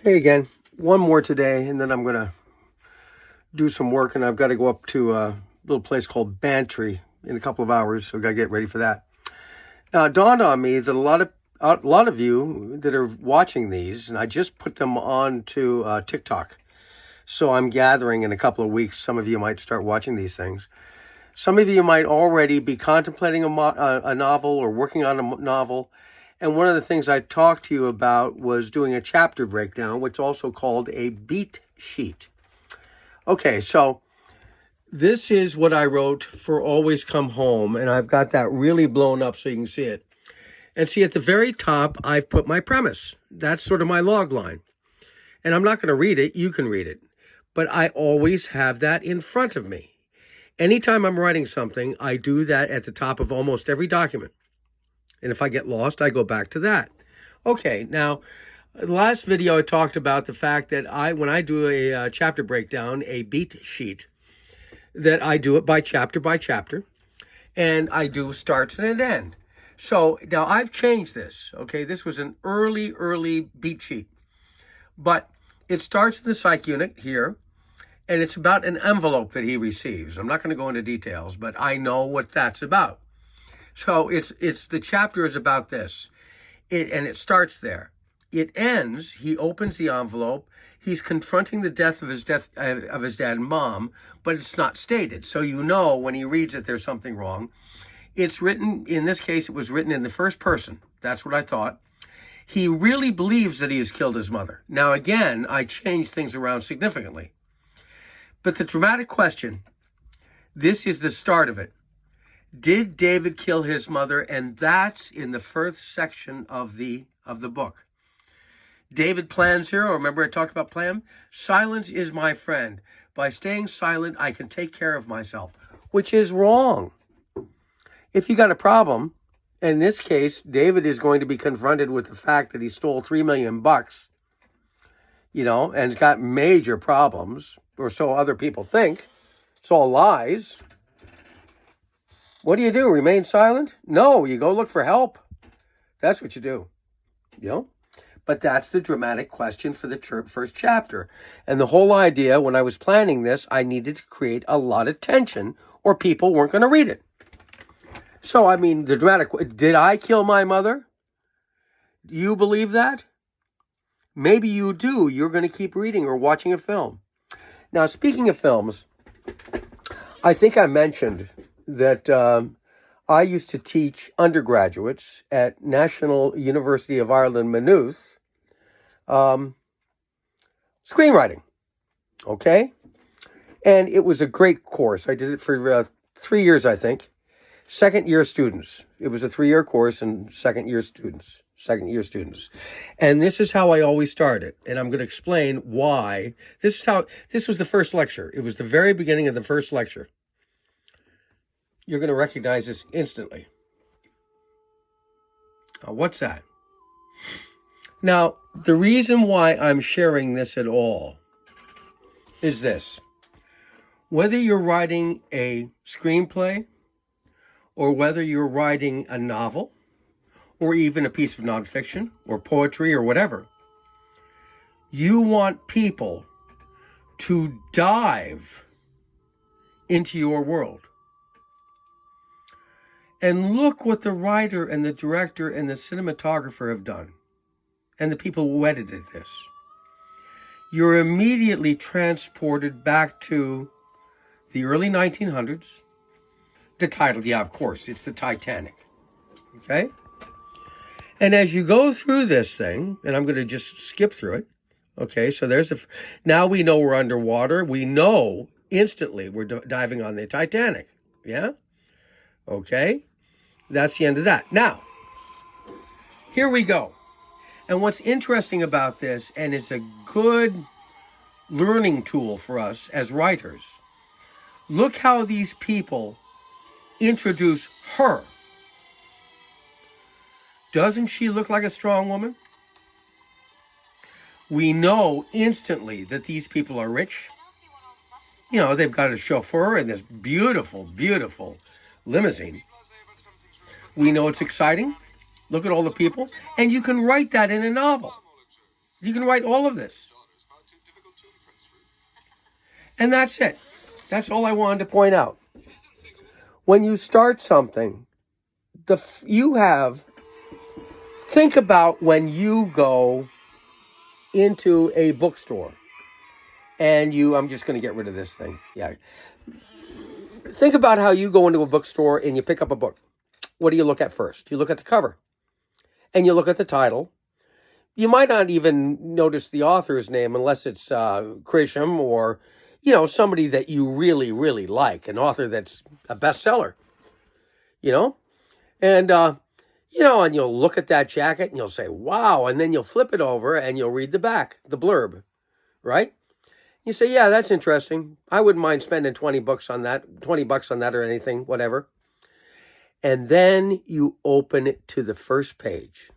Hey again, one more today, and then I'm going to do some work, and I've got to go up to a little place called Bantry in a couple of hours, so I've got to get ready for that. Now, it dawned on me that a lot of you that are watching these, and I just put them on to TikTok, so I'm gathering in a couple of weeks, some of you might start watching these things. Some of you might already be contemplating a novel or working on a novel. And one of the things I talked to you about was doing a chapter breakdown, which is also called a beat sheet. Okay, so this is what I wrote for Always Come Home, and I've got that really blown up so you can see it. And see, at the very top, I've put my premise. That's sort of my log line. And I'm not going to read it. You can read it. But I always have that in front of me. Anytime I'm writing something, I do that at the top of almost every document. And if I get lost, I go back to that. Okay, now, the last video I talked about the fact that when I do a chapter breakdown, a beat sheet, that I do it by chapter, and I do starts and an end. So now I've changed this, okay? This was an early beat sheet. But it starts in the psych unit here, and it's about an envelope that he receives. I'm not going to go into details, but I know what that's about. So it's the chapter is about this, and it starts there. It ends. He opens the envelope. He's confronting the death of his dad and mom, but it's not stated. So you know when he reads it, there's something wrong. It's written in this case. It was written in the first person. That's what I thought. He really believes that he has killed his mother. Now again, I changed things around significantly. But the dramatic question. This is the start of it. Did David kill his mother? And that's in the first section of the book. David plans here. Remember I talked about plan? Silence is my friend. By staying silent, I can take care of myself. Which is wrong. If you got a problem, in this case, David is going to be confronted with the fact that he stole $3 million, and has got major problems, or so other people think. It's all lies. What do? Remain silent? No, you go look for help. That's what you do. But that's the dramatic question for the first chapter. And the whole idea, when I was planning this, I needed to create a lot of tension or people weren't going to read it. So, I mean, the dramatic, did I kill my mother? Do you believe that? Maybe you do. You're going to keep reading or watching a film. Now, speaking of films, I think I mentioned that I used to teach undergraduates at National University of Ireland, Maynooth, screenwriting, okay? And it was a great course. I did it for 3 years, I think. Second-year students. It was a 3-year course and second-year students. And this is how I always started. And I'm going to explain why. This was the first lecture. It was the very beginning of the first lecture. You're going to recognize this instantly. What's that? Now, the reason why I'm sharing this at all is this. Whether you're writing a screenplay, or whether you're writing a novel, or even a piece of nonfiction, or poetry, or whatever, you want people to dive into your world. And look what the writer and the director and the cinematographer have done. And the people who edited this. You're immediately transported back to the early 1900s. The title, yeah, of course, it's the Titanic. Okay? And as you go through this thing, and I'm going to just skip through it. Okay, so now we know we're underwater. We know instantly we're diving on the Titanic. Yeah? Okay, that's the end of that. Now, here we go. And what's interesting about this, and it's a good learning tool for us as writers, look how these people introduce her. Doesn't she look like a strong woman? We know instantly that these people are rich. They've got a chauffeur in this beautiful, beautiful limousine. We know it's exciting. Look at all the people. And you can write that in a novel. You can write all of this. And that's it. That's all I wanted to point out. When you start something, think about when you go into a bookstore and I'm just going to get rid of this thing. Yeah. Think about how you go into a bookstore and you pick up a book. What do you look at first? You look at the cover and you look at the title. You might not even notice the author's name unless it's Grisham or, somebody that you really, really like, an author that's a bestseller, and, and you'll look at that jacket and you'll say, wow, and then you'll flip it over and you'll read the back, the blurb, right? You say, yeah, that's interesting. I wouldn't mind spending $20 on that or anything, whatever. And then you open it to the first page.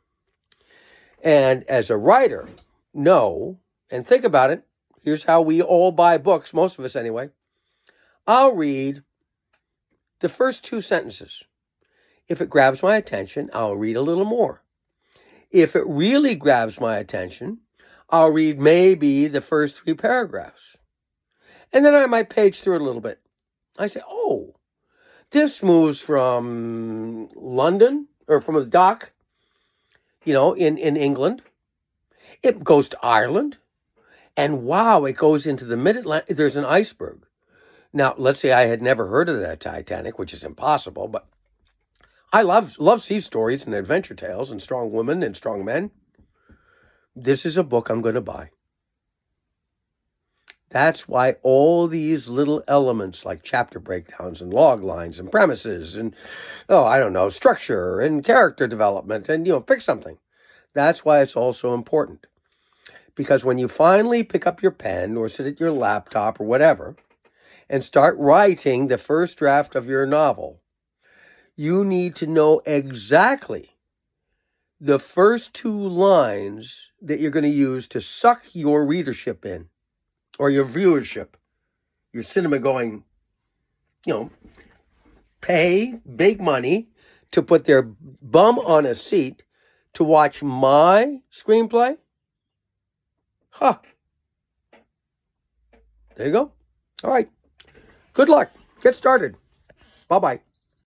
And as a writer, and think about it, here's how we all buy books, most of us anyway. I'll read the first 2 sentences. If it grabs my attention, I'll read a little more. If it really grabs my attention, I'll read maybe the first 3 paragraphs. And then I might page through it a little bit. I say, oh, this moves from London, or from the dock, in England. It goes to Ireland. And wow, it goes into the mid-Atlantic. There's an iceberg. Now, let's say I had never heard of the Titanic, which is impossible, but I love sea stories and adventure tales and strong women and strong men. This is a book I'm going to buy. That's why all these little elements like chapter breakdowns and log lines and premises and, structure and character development and, pick something. That's why it's all so important. Because when you finally pick up your pen or sit at your laptop or whatever and start writing the first draft of your novel, you need to know exactly the first 2 lines that you're going to use to suck your readership in, or your viewership, your cinema going, pay big money to put their bum on a seat to watch my screenplay. There you go. All right. Good luck. Get started. Bye-bye.